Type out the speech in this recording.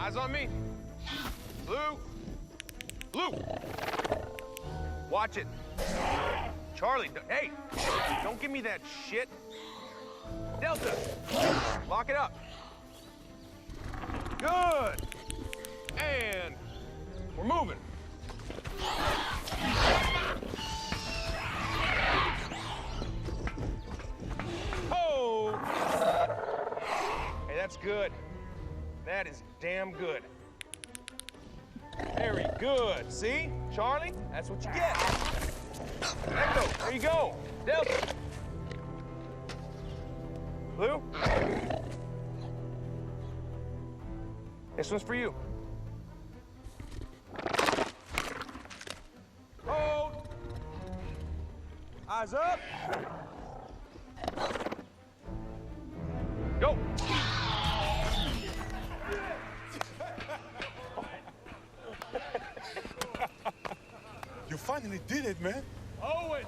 Eyes on me. Blue. Blue. Watch it. Charlie, hey, don't give me that shit. Delta, lock it up. Good. And we're moving. Oh! Hey, that's good. That is damn good. Very good. See, Charlie? That's what you get. Echo, there you go. Delta. Blue. This one's for you. Hold. Eyes up. Go. You finally did it, man. Owen,